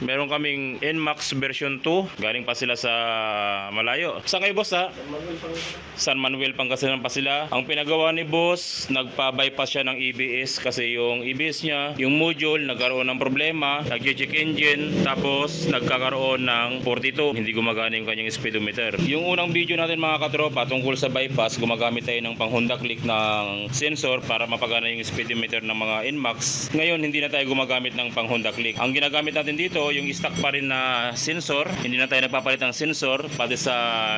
Meron kaming NMAX version 2. Galing pa sila sa malayo. Saan kayo boss ha? San Manuel Pangasinan pa sila. Ang pinagawa ni boss, nagpa-bypass siya ng EBS kasi yung EBS niya, yung module nagkaroon ng problema, nag-check engine, tapos nagkakaroon ng 42. Hindi gumagana yung kanyang speedometer. Yung unang video natin mga katropa tungkol sa bypass, gumagamit tayo ng pang Honda Click ng sensor para mapagana yung speedometer ng mga NMAX. Ngayon hindi na tayo gumagamit ng pang Honda Click. Ang ginagamit natin dito yung stock pa rin na sensor, hindi na tayo nagpapalit ng sensor, pati sa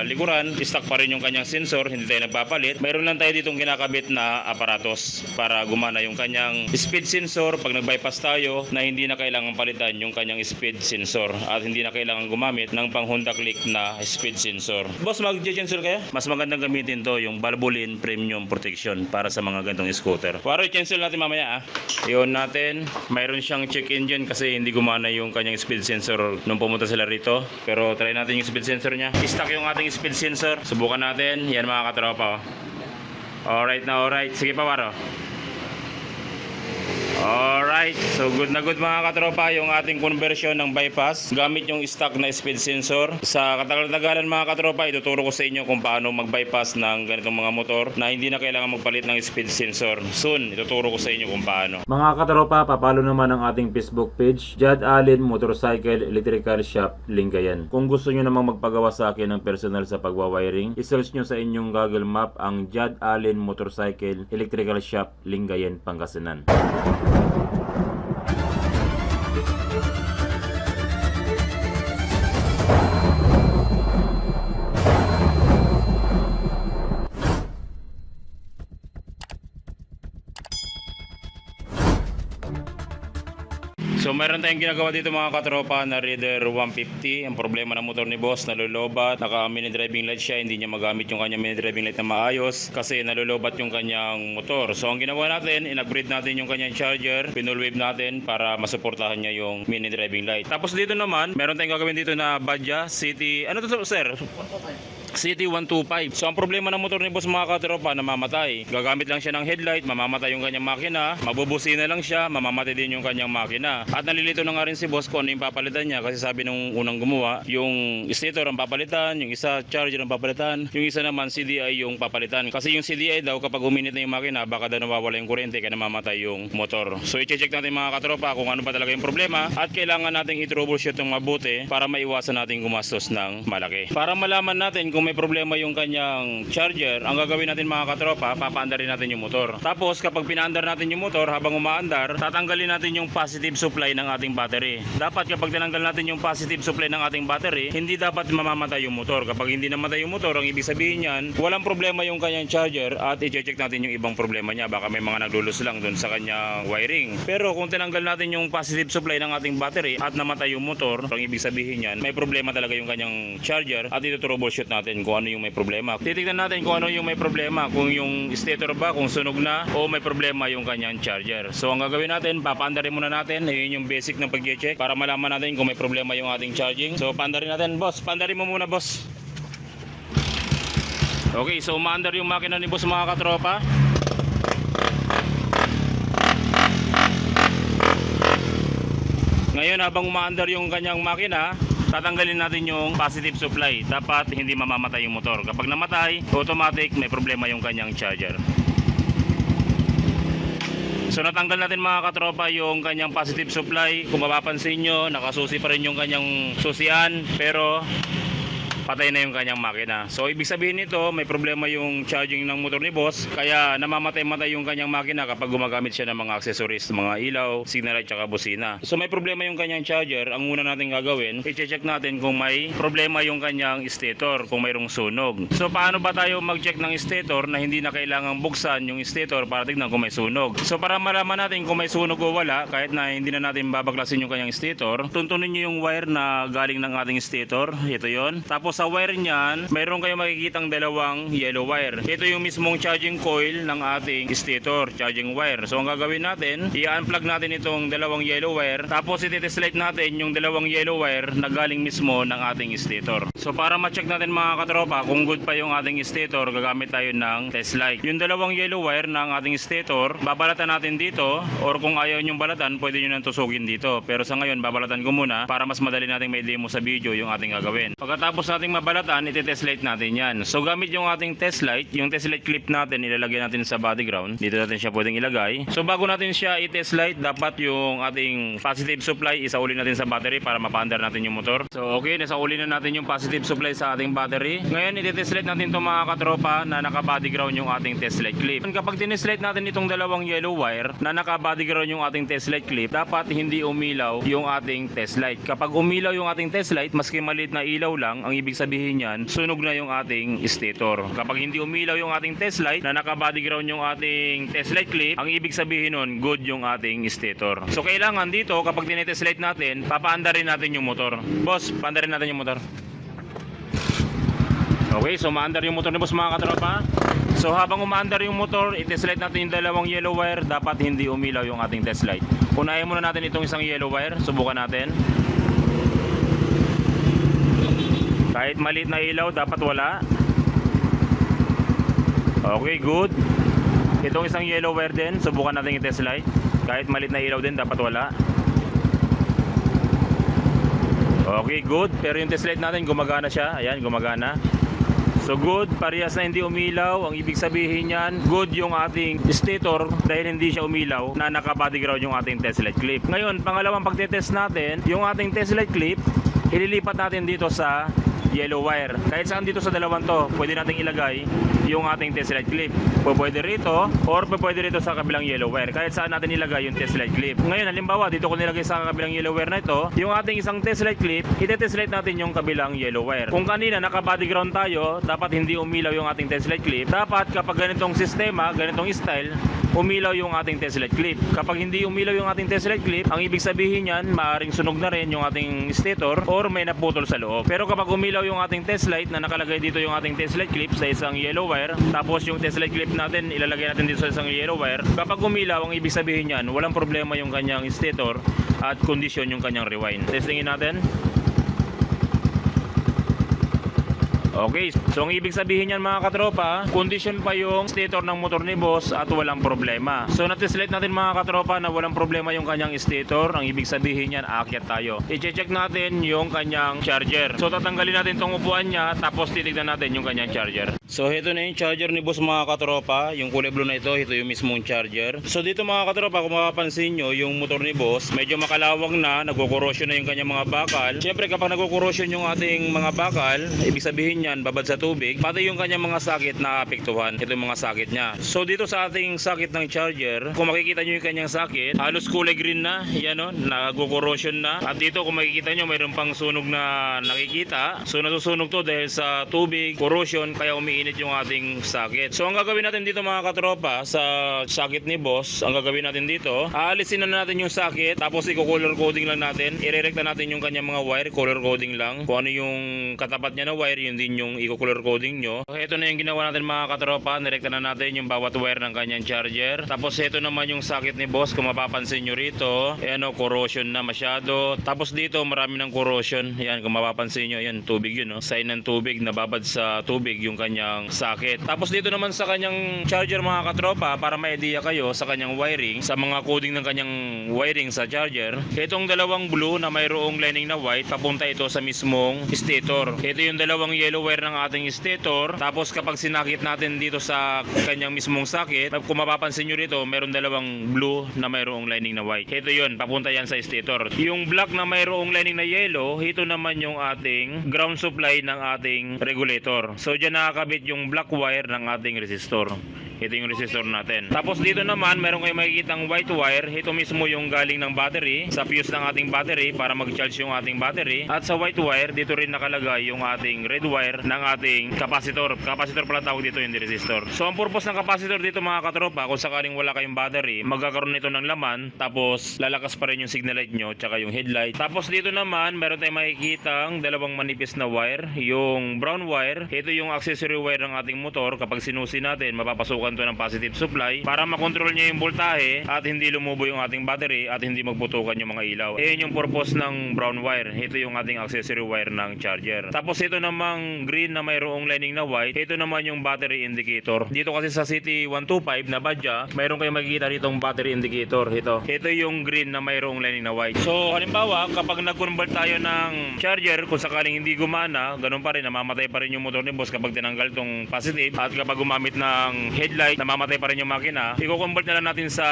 likuran stock pa rin yung kanyang sensor, hindi tayo nagpapalit. Mayroon lang tayo ditong kinakabit na aparatos para gumana yung kanyang speed sensor pag nag-bypass tayo, na hindi na kailangan palitan yung kanyang speed sensor at hindi na kailangan gumamit ng pang Honda Click na speed sensor. Boss, mag-sensor kaya? Mas magandang gamitin to yung Valvoline Premium Protection para sa mga gantong scooter. Para i-cancel natin mamaya Iyon natin, mayroon siyang check engine kasi hindi gumana yung kanyang speed sensor nung pumunta sila rito. Pero try natin yung speed sensor niya. I-stock yung ating speed sensor. Subukan natin. Yan mga katropa. Alright na alright. Sige pa Waro. Alright, so good na good mga katropa yung ating conversion ng bypass gamit yung stock na speed sensor. Sa katagal-tagalan mga katropa, ituturo ko sa inyo kung paano mag-bypass ng ganitong mga motor na hindi na kailangan magpalit ng speed sensor. Soon, ituturo ko sa inyo kung paano. Mga katropa, papalo naman ang ating Facebook page, Jad Allen Motorcycle Electrical Shop, Lingayen. Kung gusto nyo namang magpagawa sa akin ng personal sa pagwawiring, isearch nyo sa inyong Google Map ang Jad Allen Motorcycle Electrical Shop, Lingayen, Pangasinan. So meron tayong ginagawa dito mga katropa na Raider 150. Ang problema ng motor ni boss, nalulobat, naka mini driving light siya, hindi niya magamit yung kanyang mini driving light na maayos kasi nalulobat yung kanyang motor. So ang ginawa natin, in-upgrade natin yung kanyang charger, pinulwave natin para masuportahan niya yung mini driving light. Tapos dito naman, meron tayong gagawin dito na Badja City, ano to sir? City 125. So ang problema ng motor ni boss mga katropa, namamatay. Gagamit lang siya ng headlight, mamamatay yung kanyang makina, mabubusina lang siya, mamamatay din yung kanyang makina. At nalilito na nga rin si boss kung ano yung papalitan niya kasi sabi nung unang gumawa, yung stator ang papalitan, yung isa charger ang papalitan, yung isa naman CDI yung papalitan. Kasi yung CDI daw kapag uminit na yung makina, baka daw nawawala yung kuryente kaya namamatay yung motor. So i-check natin mga katropa kung ano ba talaga yung problema at kailangan nating i-troubleshoot ng mabuti para maiwasan nating gumastos ng malaki. Para malaman natin kung may problema yung kanyang charger, ang gagawin natin mga katropa, papaandarin natin yung motor. Tapos kapag pinaandar natin yung motor, habang umaandar, tatanggalin natin yung positive supply ng ating battery. Dapat kapag tinanggal natin yung positive supply ng ating battery, hindi dapat mamamatay yung motor. Kapag hindi namatay yung motor, ang ibig sabihin niyan, walang problema yung kanyang charger at i-check natin yung ibang problema niya. Baka may mga naglulus lang dun sa kanyang wiring. Pero kung tinanggal natin yung positive supply ng ating battery at namatay yung motor, ang ibig sabihin niyan, may problema talaga yung kanyang charger at ito troubleshoot natin kung ano yung may problema. Titignan natin kung ano yung may problema, kung yung stator ba, kung sunog na o may problema yung kanyang charger. So ang gagawin natin, papaandarin muna natin, ayun yung basic ng pag-check para malaman natin kung may problema yung ating charging. So paandarin natin boss, paandarin mo muna boss. Okay, so umaandar yung makina ni boss mga katropa. Ngayon habang umaandar yung kanyang makina, tatanggalin natin yung positive supply. Dapat hindi mamamatay yung motor. Kapag namatay, automatic may problema yung kanyang charger. So natanggal natin mga katropa yung kanyang positive supply. Kung mapapansin nyo, nakasusi pa rin yung kanyang susian, pero patay na yung kanyang makina. So ibig sabihin nito, may problema yung charging ng motor ni boss, kaya namamatay-matay yung kanyang makina kapag gumagamit siya ng mga accessories, mga ilaw, signal light, tsaka busina. So may problema yung kanyang charger. Ang una natin gagawin, i-check natin kung may problema yung kanyang stator, kung mayroong sunog. So paano ba tayo mag-check ng stator na hindi na kailangang buksan yung stator para tignan kung may sunog? So para malaman natin kung may sunog o wala, kahit na hindi na natin babaklasin yung kanyang stator, tuntunin nyo yung wire na galing ng ating stator. Ito yon. Tapos Tapos sa wire niyan, mayroon kayong makikitang dalawang yellow wire. Ito yung mismong charging coil ng ating stator, charging wire. So ang gagawin natin, i-unplug natin itong dalawang yellow wire, tapos i-test natin yung dalawang yellow wire na galing mismo ng ating stator. So para ma-check natin mga katropa kung good pa yung ating stator, gagamit tayo ng test light. Yung dalawang yellow wire ng ating stator, babalatan natin dito, or kung ayaw nyong balatan, pwede nyo nang tusugin dito. Pero sa ngayon, babalatan ko muna para mas madali nating may demo sa video yung ating gagawin. Pagkatapos nating mabalatan, iti-test light natin yan. So gamit yung ating test light, yung test light clip natin, ilalagay natin sa body ground. Dito natin siya pwedeng ilagay. So bago natin siya i-test light, dapat yung ating positive supply, isauli natin sa battery para mapaandar natin yung motor. So okay, nasauli na natin yung positive supply sa ating battery. Ngayon, iti-test light natin itong mga katropa na naka-body ground yung ating test light clip. Kapag tinest light natin itong dalawang yellow wire na naka-body ground yung ating test light clip, dapat hindi umilaw yung ating test light. Kapag umilaw yung ating test light, maski maliit na ilaw lang, ang ibig sabihin niyan, sunog na yung ating stator. Kapag hindi umilaw yung ating test light na naka-body ground yung ating test light clip, ang ibig sabihin nun, good yung ating stator. So kailangan dito, kapag tinetest light natin, papaandarin natin yung motor. Boss, paandarin natin yung motor. Okay, so maandar yung motor ni boss mga katropa. So habang umaandar yung motor, i-test light natin yung dalawang yellow wire, dapat hindi umilaw yung ating test light. Unahin muna natin itong isang yellow wire, subukan natin. Kahit maliit na ilaw, dapat wala. Okay, good. Itong isang yellow wire din, subukan natin i-test light. Kahit maliit na ilaw din, dapat wala. Okay, good. Pero yung test light natin, gumagana siya. Ayan, gumagana. So good, parehas na hindi umilaw. Ang ibig sabihin niyan, good yung ating stator dahil hindi siya umilaw na naka-body ground yung ating test light clip. Ngayon, pangalawang pagtetest natin, yung ating test light clip, ililipat natin dito sa yellow wire. Kahit saan dito sa dalawang to, pwede natin ilagay yung ating test light clip. Pwede rito or pwede rito sa kabilang yellow wire. Kahit saan natin ilagay yung test light clip. Ngayon, halimbawa, dito ko nilagay sa kabilang yellow wire na ito, yung ating isang test light clip, ite-test light natin yung kabilang yellow wire. Kung kanina naka-body ground tayo, dapat hindi umilaw yung ating test light clip. Dapat kapag ganitong sistema, ganitong style, umilaw yung ating test light clip. Kapag hindi umilaw yung ating test light clip, ang ibig sabihin niyan, maaaring sunog na rin yung ating stator or may naputol sa loob. Pero kapag umilaw yung ating test light na nakalagay dito yung ating test light clip sa isang yellow wire, tapos yung test light clip natin ilalagay natin dito sa isang yellow wire, kapag umilaw, ang ibig sabihin niyan, walang problema yung kanyang stator at kondisyon yung kanyang rewind. Testingin natin. Okay, so ang ibig sabihin niyan mga katropa, condition pa yung stator ng motor ni boss at walang problema. So natest light natin mga katropa na walang problema yung kanyang stator. Ang ibig sabihin niyan, aakyat tayo. I-check natin yung kanyang charger. So tatanggalin natin tong upuan niya, tapos titignan natin yung kanyang charger. So ito na yung charger ni boss mga katropa. Yung kulay blue na ito yung mismong charger. So dito mga katropa, kung makapansin nyo, yung motor ni boss medyo makalawang na, nagko-corrosion na yung kanyang mga bakal. Siyempre kapag nagko-corrosion yung ating mga bakal, ibig sabihin yan, babad sa tubig, pati yung kanyang mga sakit na apektuhan. Ito yung mga sakit niya. So dito sa ating sakit ng charger, kung makikita nyo yung kanyang sakit, halos kulay green na, yan o, nagko-corrosion na. At dito kung makikita nyo, mayroon pang sunog na nakikita. So nasusunog to dahil sa tubig, corrosion, kaya umiinit yung ating sakit. So ang gagawin natin dito mga katropa, sa sakit ni boss, ang gagawin natin dito, aalisin na natin yung sakit, tapos i-color coding lang natin, irerekta natin yung kanyang mga wire, color coding lang. Kung ano yung katapat niya na wire, yun din yung i-color coding nyo. So ito na yung ginawa natin mga katropa, nirekta na natin yung bawat wire ng kanyang charger. Tapos ito naman yung sakit ni boss, kung mapapansin nyo rito, ayan o, corrosion na masyado. Tapos dito marami ng corrosion, ayan kung mapapansin nyo, ayan tubig yun o, sign ng tubig, nababad sa tubig yung kanyang sakit. Tapos dito naman sa kanyang charger mga katropa, para ma-idea kayo sa kanyang wiring, sa mga coding ng kanyang wiring sa charger, itong dalawang blue na mayroong lining na white, papunta ito sa mismong stator. Ito yung dalawang yellow wire ng ating stator. Tapos kapag sinakit natin dito sa kanyang mismong sakit, kung mapapansin nyo rito, mayroong dalawang blue na mayroong lining na white. Ito yun, papunta yan sa stator. Yung black na mayroong lining na yellow, ito naman yung ating ground supply ng ating regulator. So dyan nakakabit yung black wire ng ating resistor. Ito yung resistor natin. Tapos dito naman, meron kayong makikitang white wire. Ito mismo yung galing ng battery, sa fuse ng ating battery para mag-charge yung ating battery. At sa white wire, dito rin nakalagay yung ating red wire ng ating capacitor. Capacitor pala tawag dito, yung resistor. So ang purpose ng capacitor dito mga katropa, kung sakaling wala kayong battery, magkakaroon nito ng laman, tapos lalakas pa rin yung signal light nyo, tsaka yung headlight. Tapos dito naman, meron tayong makikitang dalawang manipis na wire. Yung brown wire, ito yung accessory wire ng ating motor. Kapag sinusi natin, mapapasukan to ng positive supply para makontrol niya yung voltahe at hindi lumubo yung ating battery at hindi magputukan yung mga ilaw. Ayan yung purpose ng brown wire. Ito yung ating accessory wire ng charger. Tapos ito namang green na mayroong lining na white. Ito naman yung battery indicator. Dito kasi sa CT125 na badya, mayroon kayong makikita ditong battery indicator. Ito yung green na mayroong lining na white. So halimbawa, kapag nag-convert tayo ng charger, kung sakaling hindi gumana, ganun pa rin, namamatay pa rin yung motor ni boss kapag tinanggal tong positive. At kapag gumamit ng headlight, namamatay pa rin yung makina. I-convert na lang natin sa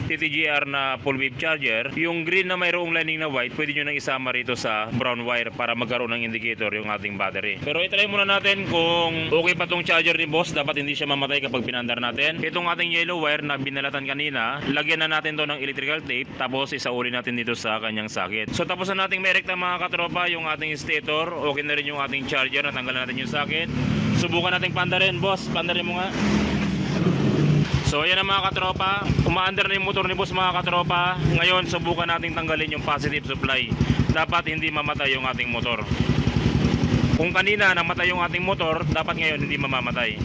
TTGR na full wave charger. Yung green na mayroong lining na white, pwede nyo nang isama rito sa brown wire para magkaroon ng indicator yung ating battery. Pero itry muna natin kung okay pa tong charger ni boss. Dapat hindi siya mamatay kapag pinandar natin. Itong ating yellow wire na binalatan kanina, lagyan na natin to ng electrical tape, tapos isauli natin dito sa kanyang socket. So tapos na nating merekta mga katropa yung ating stator. Okay na rin yung ating charger, natanggalan natin yung socket. Subukan nating pandarin boss, pandarin mo nga. So ayan na mga katropa, umaandar na yung motor ni boss mga katropa. Ngayon subukan nating tanggalin yung positive supply. Dapat hindi mamatay yung ating motor. Kung kanina namatay yung ating motor, dapat ngayon hindi mamamatay.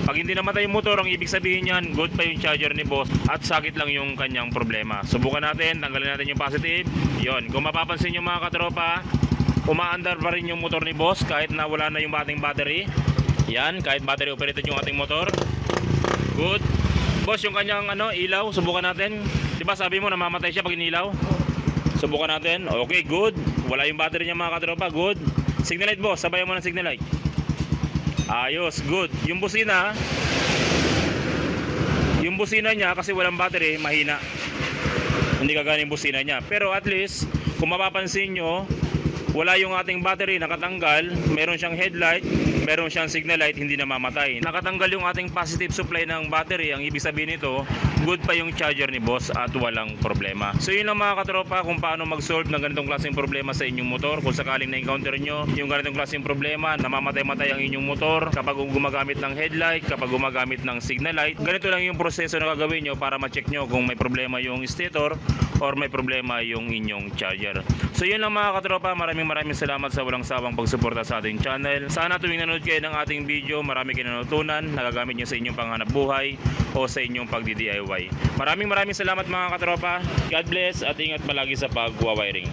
Pag hindi namatay yung motor, ang ibig sabihin niyan, good pa yung charger ni boss at sakit lang yung kanyang problema. Subukan natin, tanggalin natin yung positive. Yon, kung mapapansin nyo mga katropa, umaandar pa rin yung motor ni boss kahit na wala na yung ating battery. Yan, kahit battery operated yung ating motor. Good. Boss, yung kanyang ilaw, subukan natin. Diba sabi mo namamatay siya pag inilaw? Subukan natin. Okay, good. Wala yung battery niya mga katropa. Good. Signal light boss, sabayan mo ng signal light. Ayos, good. Yung busina niya kasi walang battery, mahina. Hindi kagana yung busina niya. Pero at least, kung mapapansin nyo, wala yung ating battery, nakatanggal, meron siyang headlight, meron siyang signal light, hindi namamatay. Nakatanggal yung ating positive supply ng battery, ang ibig sabihin nito, good pa yung charger ni boss at walang problema. So yun lang mga katropa kung paano mag-solve ng ganitong klaseng problema sa inyong motor. Kung sakaling na-encounter nyo yung ganitong klaseng problema, namamatay-matay ang inyong motor kapag gumagamit ng headlight, kapag gumagamit ng signal light, ganito lang yung proseso na gagawin nyo para ma-check nyo kung may problema yung stator or may problema yung inyong charger. So yun lang mga katropa, maraming salamat sa walang sawang pagsuporta sa ating channel. Sana tuwing nanood kayo ng ating video, marami kayo natutunan, nagagamit nyo sa inyong panghanap buhay o sa inyong pagdi-DIY. Maraming salamat mga katropa. God bless at ingat palagi sa pagwa-wiring.